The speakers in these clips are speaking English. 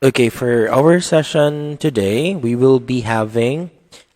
Okay, for our session today, we will be having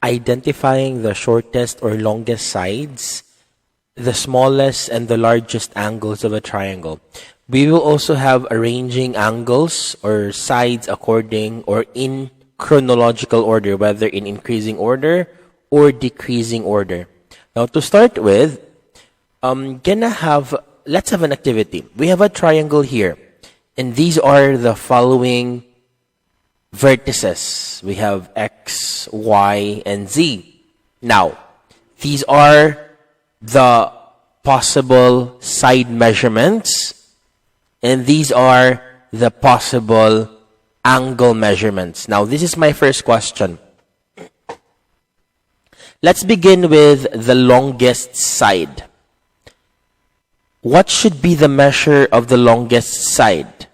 identifying the shortest or longest sides, the smallest and the largest angles of a triangle. We will also have arranging angles or sides according or in chronological order, whether in increasing order or decreasing order. Now, to start with, let's have an activity. We have a triangle here, and these are the following vertices. We have X, Y, and Z. Now, these are the possible side measurements, and these are the possible angle measurements. Now, this is my first question. Let's begin with the longest side. What should be the measure of the longest side?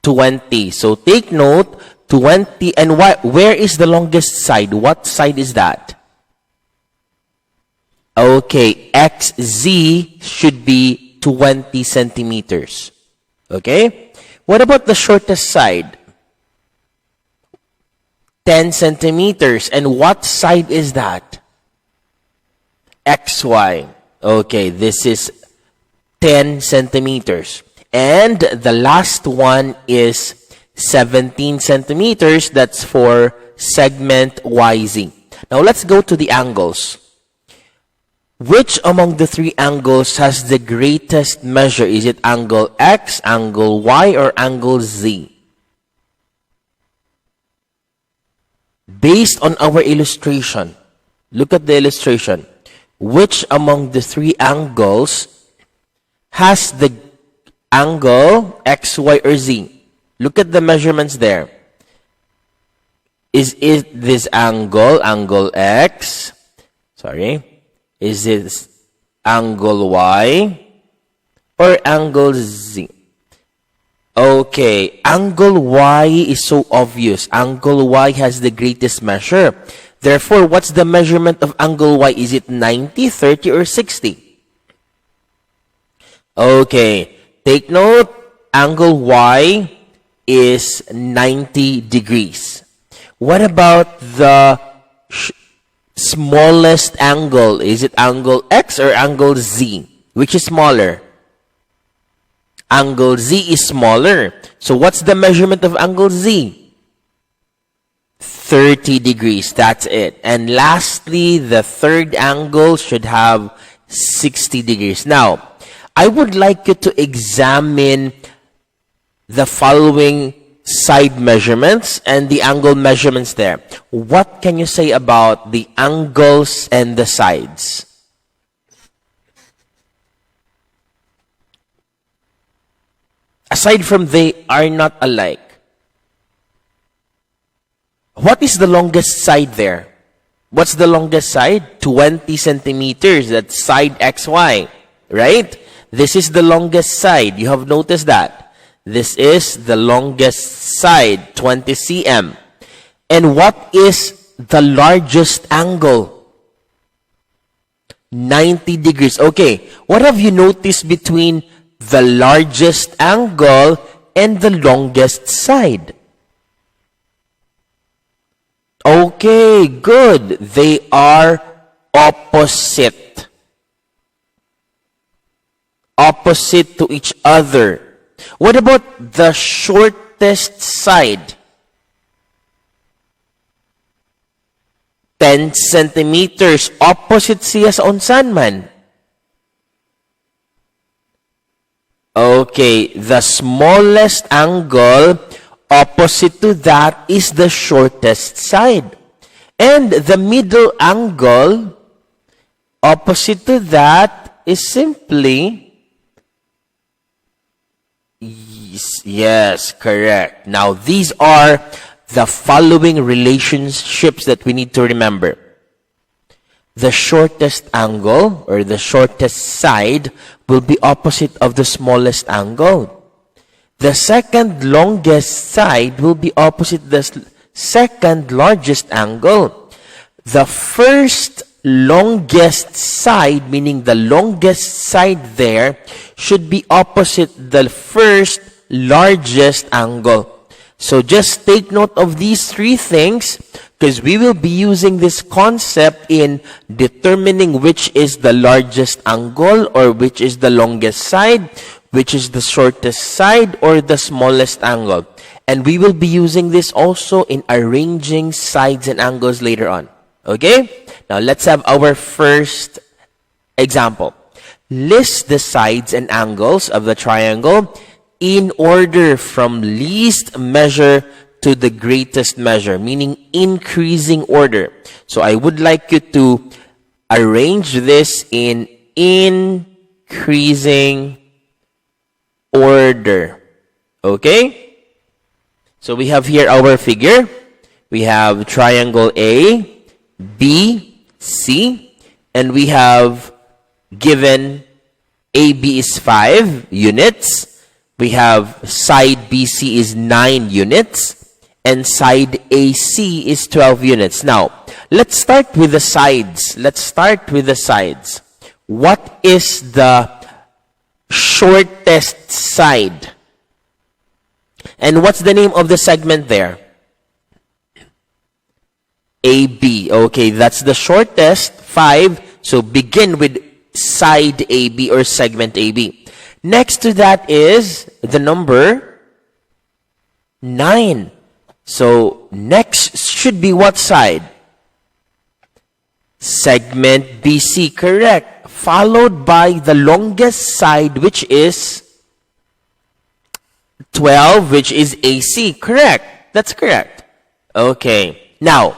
20. So take note, 20. And where is the longest side? What side is that? Okay, XZ should be 20 centimeters. Okay? What about the shortest side? 10 centimeters. And what side is that? XY. Okay, this is 10 centimeters. And the last one is 17 centimeters. That's for segment YZ. Now let's go to the angles. Which among the three angles has the greatest measure? Is it angle X, angle Y, or angle Z? Based on our illustration, look at the illustration. Which among the three angles has the angle X, Y, or Z? Look at the measurements there. Is it this angle X? Sorry. Is this angle Y or angle Z? Okay, angle Y is so obvious. Angle Y has the greatest measure. Therefore, what's the measurement of angle Y? Is it 90, 30, or 60? Okay, take note, angle Y is 90 degrees. What about the smallest angle? Is it angle X or angle Z? Which is smaller? Angle Z is smaller. So what's the measurement of angle Z? 30 degrees. That's it. And lastly, the third angle should have 60 degrees. Now, I would like you to examine the following side measurements and the angle measurements there. What can you say about the angles and the sides? Aside from they are not alike, what is the longest side there? What's the longest side? 20 centimeters. That's side XY, right? This is the longest side. You have noticed that. This is the longest side, 20 cm. And what is the largest angle? 90 degrees. Okay, what have you noticed between the largest angle and the longest side? Okay, good. They are opposite. Opposite to each other. What about the shortest side? 10 centimeters. Opposite siya sa unsan man? Okay, the smallest angle opposite to that is the shortest side. And the middle angle opposite to that is simply... Yes, correct. Now, these are the following relationships that we need to remember. The shortest angle or the shortest side will be opposite of the smallest angle. The second longest side will be opposite the second largest angle. The first longest side, meaning the longest side there, should be opposite the first largest angle. So just take note of these three things because we will be using this concept in determining which is the largest angle or which is the longest side, which is the shortest side or the smallest angle. And we will be using this also in arranging sides and angles later on. Okay? Now let's have our first example. List the sides and angles of the triangle in order from least measure to the greatest measure, meaning increasing order. So I would like you to arrange this in increasing order. Okay? So we have here our figure. We have triangle A, B, C, and we have given AB is 5 units. We have side BC is 9 units. And side AC is 12 units. Now, let's start with the sides. Let's start with the sides. What is the shortest side? And what's the name of the segment there? AB. Okay, that's the shortest, 5. So begin with side AB or segment AB. Next to that is the number 9. So next should be what side? Segment BC, correct. Followed by the longest side, which is 12, which is AC, correct. That's correct. Okay. Now,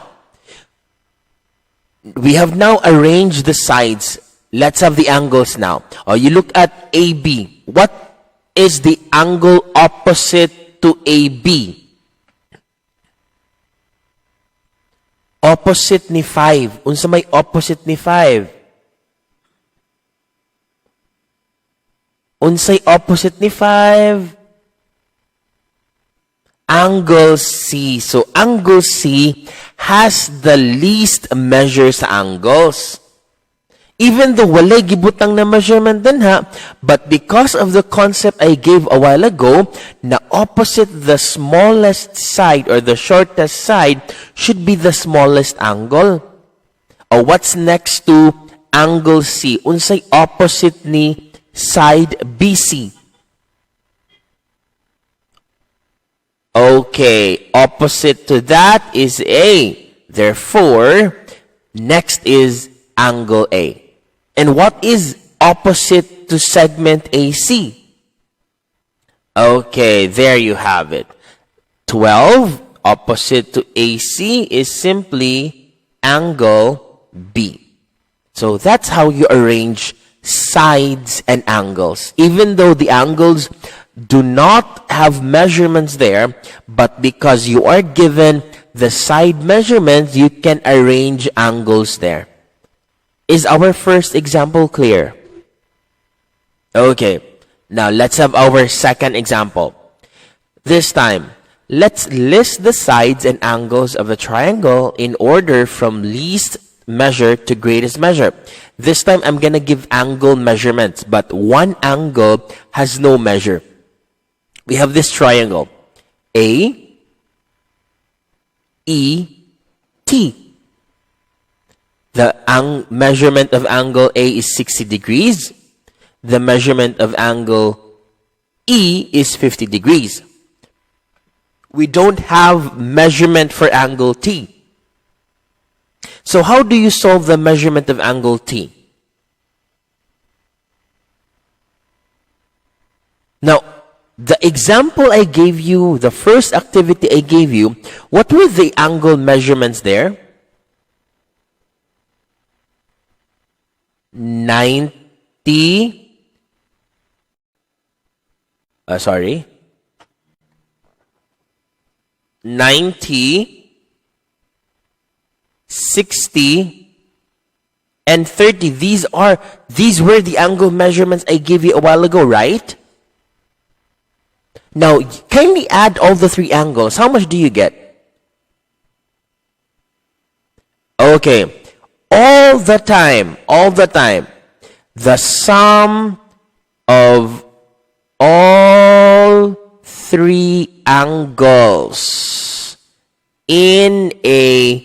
we have now arranged the sides. Let's have the angles now. You look at AB. What is the angle opposite to AB? Opposite ni 5. Unsa may opposite ni 5? Unsay opposite ni 5? Angle C. So angle C has the least measure sa angles. Even though walay gibutang na measurement din ha, but because of the concept I gave a while ago, na opposite the smallest side or the shortest side should be the smallest angle. Or what's next to angle C? Unsay opposite ni side BC? Okay, opposite to that is A. Therefore, next is angle A. And what is opposite to segment AC? Okay, there you have it. 12 opposite to AC is simply angle B. So that's how you arrange sides and angles. Even though the angles do not have measurements there, but because you are given the side measurements, you can arrange angles there. Is our first example clear? Okay. Now, let's have our second example. This time, let's list the sides and angles of a triangle in order from least measure to greatest measure. This time, I'm going to give angle measurements, but one angle has no measure. We have this triangle. A, E, T. The measurement of angle A is 60 degrees. The measurement of angle E is 50 degrees. We don't have measurement for angle T. So how do you solve the measurement of angle T? Now, the example I gave you, the first activity I gave you, what were the angle measurements there? 90 90, 60, and 30. These were the angle measurements I gave you a while ago, right? Now, kindly add all the three angles. How much do you get? Okay. All the time, the sum of all three angles in a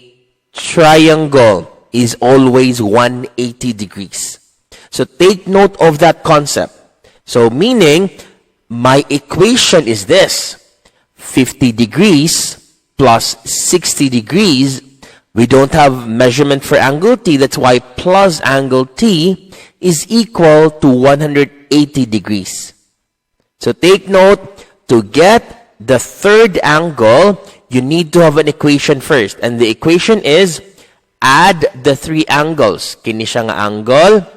triangle is always 180 degrees. So take note of that concept. So meaning, my equation is this. 50 degrees plus 60 degrees. We don't have measurement for angle T. That's why plus angle T is equal to 180 degrees. So take note, to get the third angle, you need to have an equation first. And the equation is, add the three angles. Kini siya nga angle,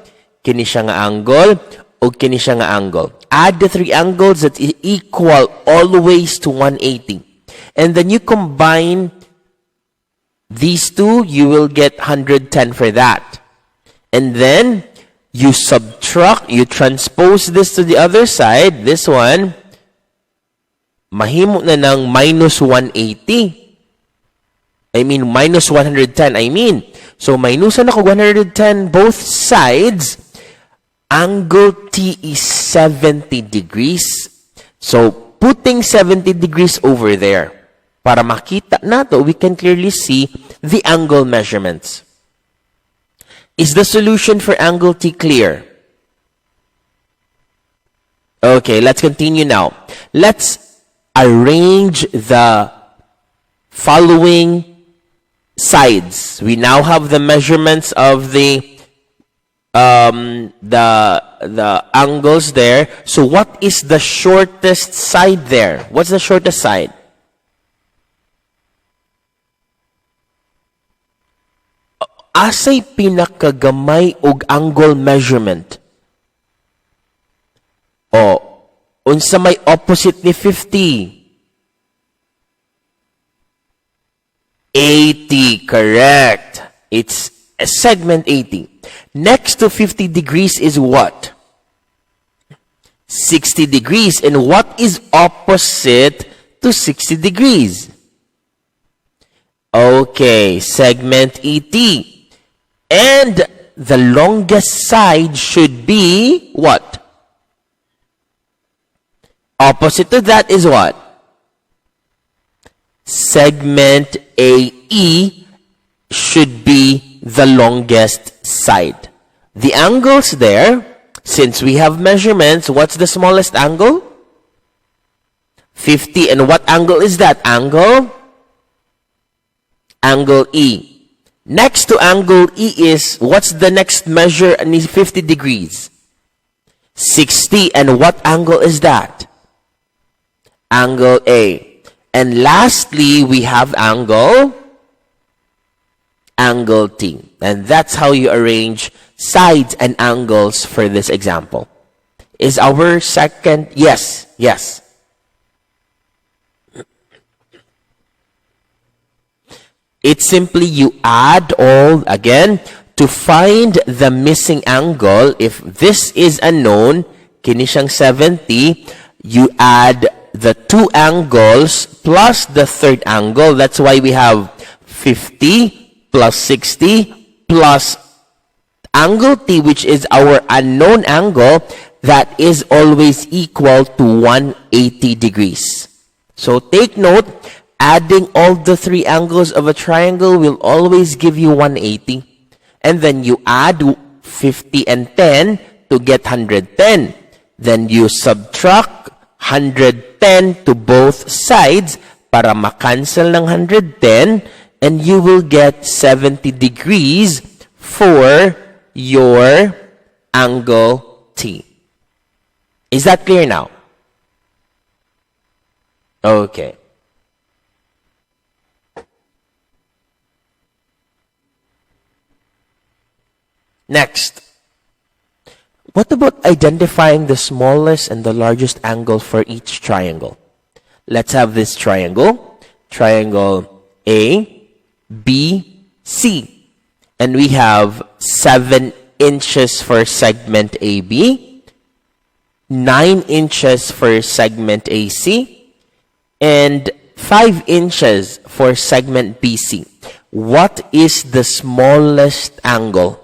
kini siya nga angle, o kini siya nga angle. Add the three angles that is equal always to 180. And then you combine these two, you will get 110 for that. And then you subtract, you transpose this to the other side, this one, mahimo na ng minus 180. I mean, minus 110, I mean. So, minusan ako 110 both sides. Angle T is 70 degrees. So, putting 70 degrees over there, para makita nato, we can clearly see the angle measurements. Is the solution for angle T clear? Okay, let's continue now. Let's arrange the following sides. We now have the measurements of the angles there. So what is the shortest side there? What's the shortest side? Asay pinakagamay og angle measurement. O, unsa may opposite ni 50? 80, correct. It's segment 80. Next to 50 degrees is what? 60 degrees. And what is opposite to 60 degrees? Okay, segment ET. And the longest side should be what? Opposite to that is what? Segment AE should be the longest side. The angles there, since we have measurements, what's the smallest angle? 50. And what angle is that? Angle E. Next to angle E is, what's the next measure and is 50 degrees? 60. And what angle is that? Angle A. And lastly, we have angle T. And that's how you arrange sides and angles for this example. Is our second? Yes. It's simply you add all, again, to find the missing angle. If this is unknown, kini siyang 70, you add the two angles plus the third angle. That's why we have 50 plus 60 plus angle T, which is our unknown angle, that is always equal to 180 degrees. So take note, adding all the three angles of a triangle will always give you 180. And then you add 50 and 10 to get 110. Then you subtract 110 to both sides para makancel ng 110, and you will get 70 degrees for your angle T. Is that clear now? Okay. Next. What about identifying the smallest and the largest angle for each triangle? Let's have this triangle. Triangle A, B, C. And we have 7 inches for segment AB, 9 inches for segment AC, and 5 inches for segment BC. What is the smallest angle?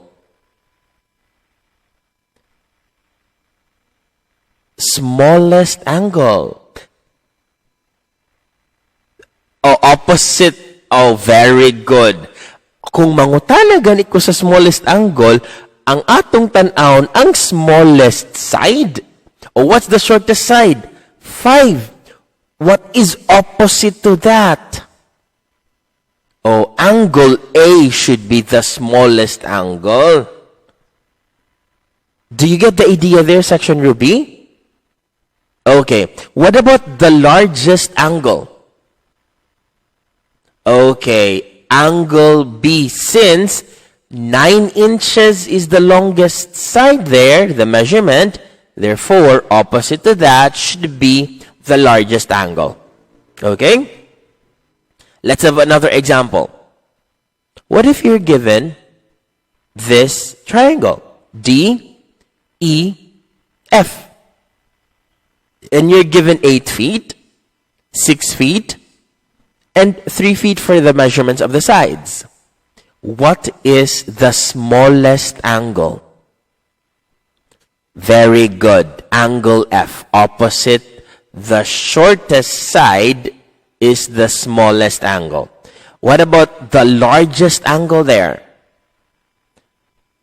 Smallest angle. Oh, opposite. Oh, very good. Kung mangutana gani ko sa smallest angle, ang atong tan-awon ang smallest side. Oh, what's the shortest side? 5. What is opposite to that? Oh, angle A should be the smallest angle. Do you get the idea there, section Ruby? Okay. What about the largest angle? Okay. Angle B. Since 9 inches is the longest side there, the measurement, therefore, opposite to that should be the largest angle. Okay? Let's have another example. What if you're given this triangle? D, E, F. And you're given 8 feet, 6 feet, and 3 feet for the measurements of the sides. What is the smallest angle? Very good. Angle F. Opposite the shortest side is the smallest angle. What about the largest angle there?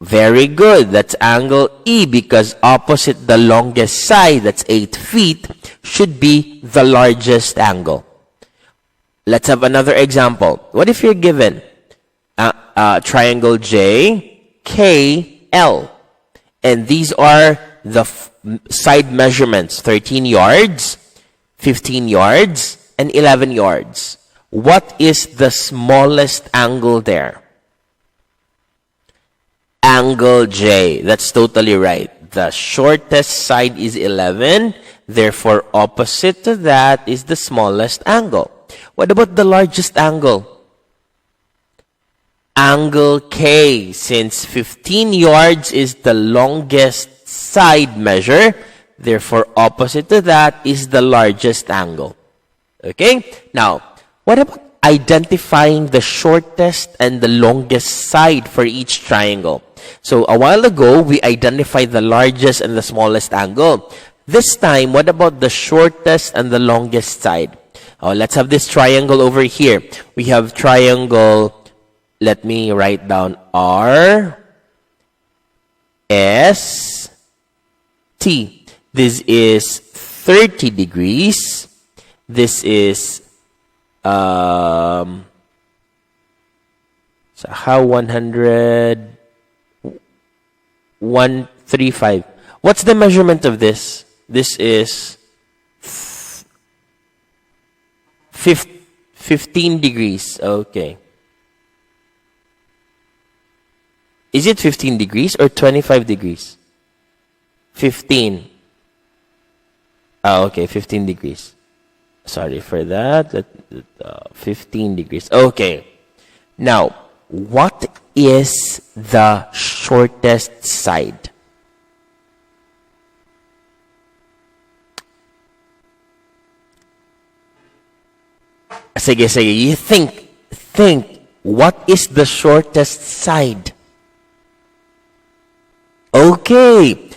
Very good. That's angle E, because opposite the longest side, that's 8 feet, should be the largest angle. Let's have another example. What if you're given triangle J, K, L, and these are the side measurements, 13 yards, 15 yards, and 11 yards. What is the smallest angle there? Angle J. That's totally right. The shortest side is 11. Therefore, opposite to that is the smallest angle. What about the largest angle? Angle K. Since 15 yards is the longest side measure, therefore, opposite to that is the largest angle. Okay? Now, what about identifying the shortest and the longest side for each triangle? So, a while ago, we identified the largest and the smallest angle. This time, what about the shortest and the longest side? Oh, let's have this triangle over here. We have triangle, let me write down R, S, T. This is 30 degrees. This is so how 135. What's the measurement of this? This is 15 degrees. Okay. Is it 15 degrees or 25 degrees? 15. Okay, 15 degrees. Sorry for that. 15 degrees. Okay. Now, what is the shortest side? Sige. You think. What is the shortest side? Okay.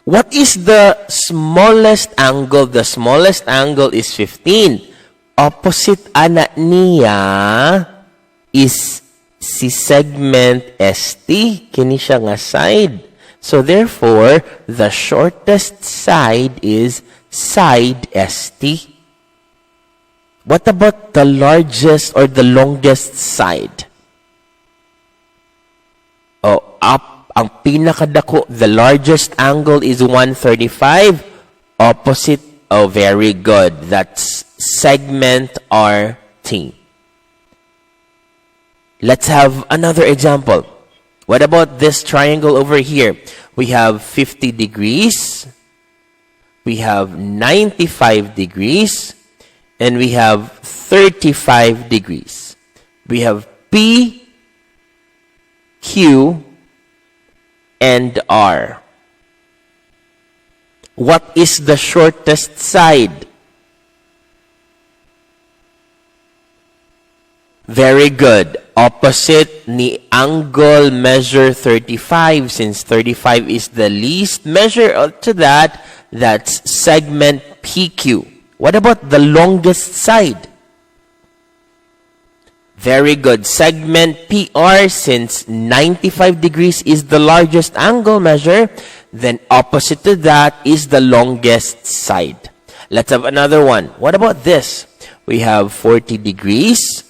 What is the smallest angle? The smallest angle is 15. Opposite ana niya is si segment ST. Kini siya nga side. So therefore, the shortest side is side ST. What about the largest or the longest side? Oh, up. Ang pinakadako, the largest angle is 135. Opposite, oh, very good. That's segment RT. Let's have another example. What about this triangle over here? We have 50 degrees. We have 95 degrees. And we have 35 degrees. We have P, Q, and R. What is the shortest side? Very good. Opposite ni angle measure 35. Since 35 is the least measure to that, that's segment PQ. What about the longest side? Very good. Segment PR, since 95 degrees is the largest angle measure, then opposite to that is the longest side. Let's have another one. What about this? We have 40 degrees.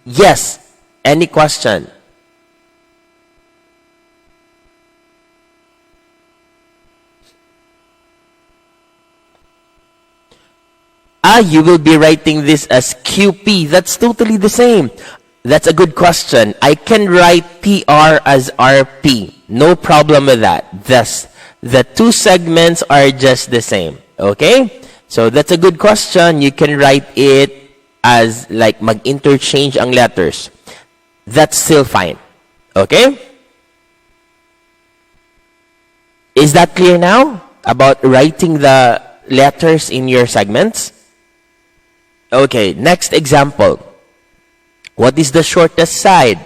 Yes. Any question? You will be writing this as QP. That's totally the same. That's a good question. I can write PR as RP. No problem with that. Thus, the two segments are just the same. Okay? So that's a good question. You can write it as like mag-interchange ang letters. That's still fine. Okay? Is that clear now about writing the letters in your segments? Okay, next example. What is the shortest side?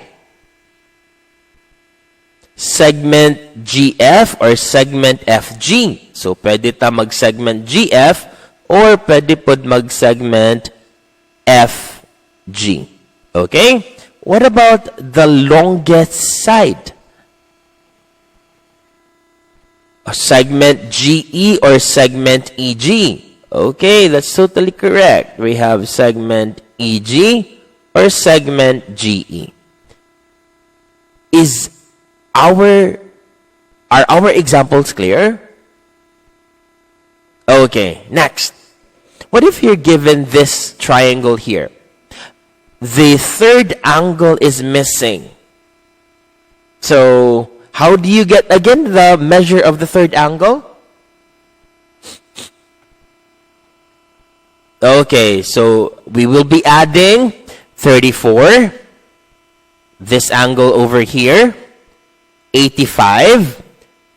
Segment GF or segment FG. So, pwede ta mag-segment GF or pwede pod mag-segment FG. Okay? What about the longest side? A segment GE or segment EG? Okay, that's totally correct. We have segment EG or segment GE. Are our examples clear? Okay, next. What if you're given this triangle here? The third angle is missing. So, how do you get, again, the measure of the third angle? Okay, so we will be adding 34, this angle over here, 85,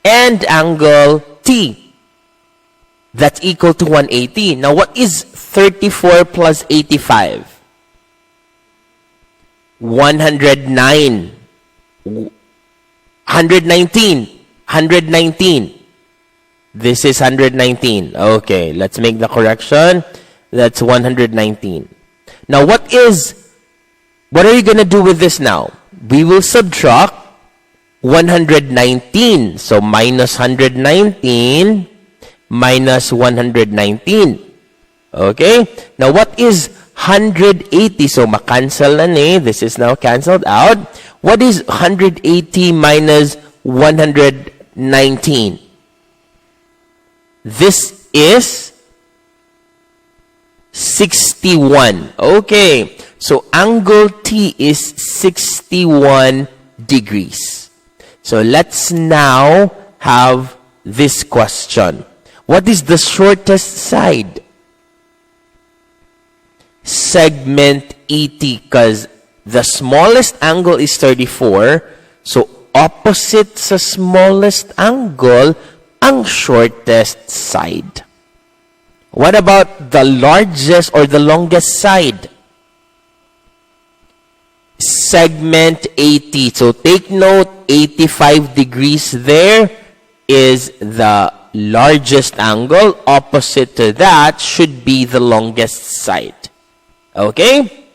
and angle T. That's equal to 180. Now, what is 34 plus 85? 109. 119. This is 119. Okay, let's make the correction. That's 119. Now, what are you going to do with this now? We will subtract 119. So, minus 119 minus 119. Okay? Now, what is 180? So, makancel na ni. This is now canceled out. What is 180 minus 119? This is 61. Okay. So, angle T is 61 degrees. So, let's now have this question. What is the shortest side? Segment ET, because the smallest angle is 34. So, opposite sa smallest angle, ang shortest side. What about the largest or the longest side? Segment 80. So take note, 85 degrees there is the largest angle. Opposite to that should be the longest side. Okay?